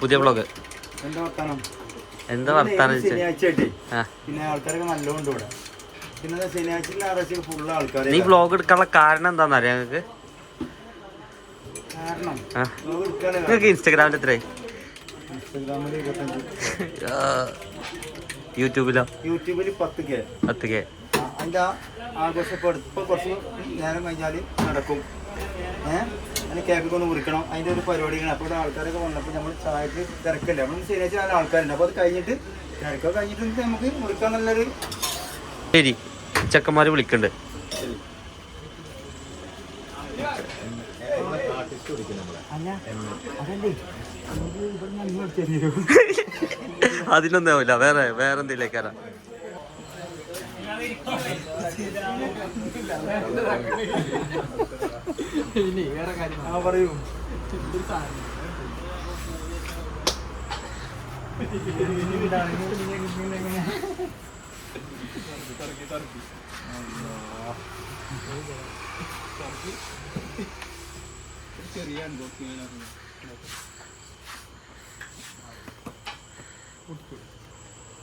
പുതിയ വ്ളോഗ് എന്താ വർത്താനം പിന്നെ ആൾക്കാരൊക്കെ നല്ലോണ്ട് ഇവിടെ. പിന്നെ ശനിയാഴ്ച ഞായറാഴ്ച ഫുള്ള് ആൾക്കാർ. നീ വ്ളോഗ് എടുക്കാനുള്ള കാരണം എന്താണെന്നറിയാം ഞങ്ങൾക്ക്? കാരണം നിങ്ങൾക്ക് ഇൻസ്റ്റാഗ്രാമിൽ എത്ര? ഇൻസ്റ്റാഗ്രാമിൽ 25. യൂട്യൂബിലോ? യൂട്യൂബിൽ 10K. അതിൻ്റെ ആഘോഷം ഇപ്പോൾ കുറച്ച് നേരം കഴിഞ്ഞാൽ നടക്കും. അതിന് കേക്കൊക്കെ ഒന്ന് മുറിക്കണം. അതിൻ്റെ ഒരു പരിപാടിയാണ്. അപ്പോൾ ഇവിടെ ആൾക്കാരൊക്കെ വന്നപ്പോൾ നമ്മൾ ചായക്ക് തിരക്കല്ലേ. നമ്മൾ ശനിയാഴ്ച നല്ല ആൾക്കാരുണ്ട്. അപ്പോൾ അത് കഴിഞ്ഞിട്ട് തിരക്കൊക്കെ കഴിഞ്ഞിട്ട് നമുക്ക് മുറിക്കാൻ നല്ലൊരു. ശരി, ചെക്കന്മാർ വിളിക്കണ്ട്. അതിനൊന്നും ആവില്ല, വേറെ എന്തെങ്കിലേക്കാരാ. പറയൂ.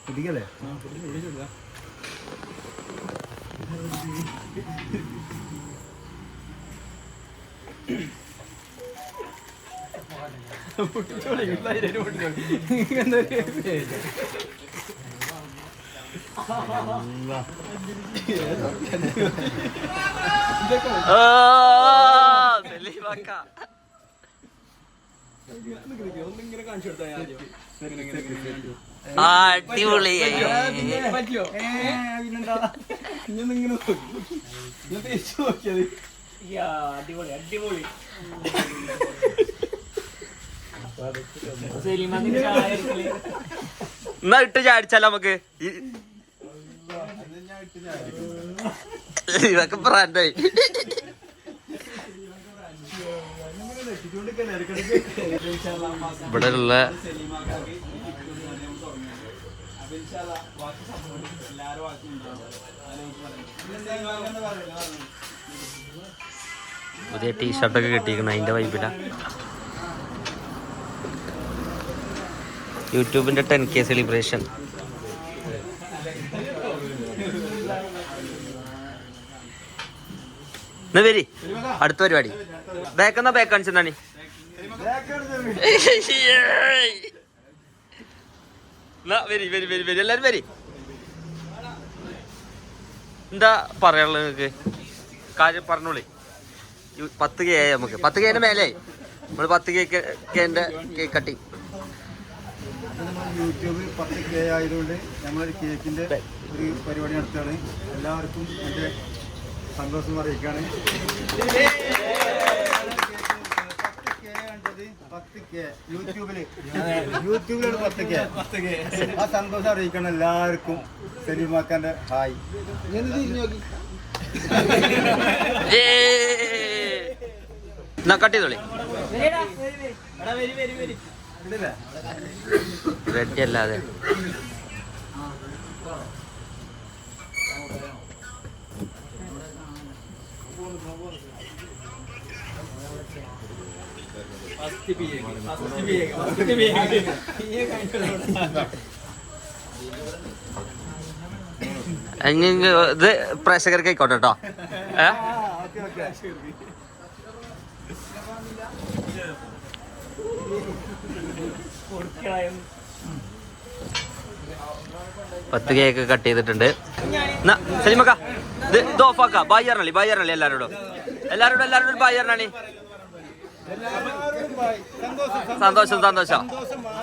കുടിക്കല്ലേ? അടിപൊളി. എന്നാ ഇട്ട് ചാടിച്ചാലോ നമുക്ക്? ഇതൊക്കെ ബ്രാൻഡായി. ഇവിടെ ഉള്ള പുതിയ ടീഷർട്ടൊക്കെ കിട്ടിയിരിക്കണം. അതിന്റെ വൈബില. യൂട്യൂബിന്റെ 10K സെലിബ്രേഷൻ. എന്നാ വരി, അടുത്ത പരിപാടി. ബേക്കെന്നാ ബേക്ക് കാണിച്ചെന്നാണ്. എല്ലാരും വരി. എന്താ പറയാനുള്ളത് നിങ്ങക്ക്? കാര്യം പറഞ്ഞോളി. 10K ആയി നമുക്ക്. 10K മേലെയായി. നമ്മള് 10K കേക്ക് കട്ടി. യൂട്യൂബിൽ 10K ആയതുകൊണ്ട് നമ്മളൊരു കേക്കിന്റെ ഒരു പരിപാടി നടത്തുകയാണ്. എല്ലാവർക്കും എൻ്റെ സന്തോഷം അറിയിക്കുകയാണ്. 10K യൂട്യൂബിലാണ് 10K. ആ സന്തോഷം അറിയിക്കണം എല്ലാവർക്കും. സലീമാക്കാന്റെ ഹായ്. കട്ട് ചെയ്തോളി. റെഡി അല്ലാതെ ഇത് പ്രേക്ഷകർക്ക് ആയിക്കോട്ടെ കേട്ടോ. പത്ത് കേക്ക് കട്ട് ചെയ്തിട്ടുണ്ട്. സലിമക്ക ഇത് ഓഫാക്കാം. ബായ് പറഞ്ഞാളി എല്ലാരോടും ബായ് പറഞ്ഞാളി. സന്തോഷം.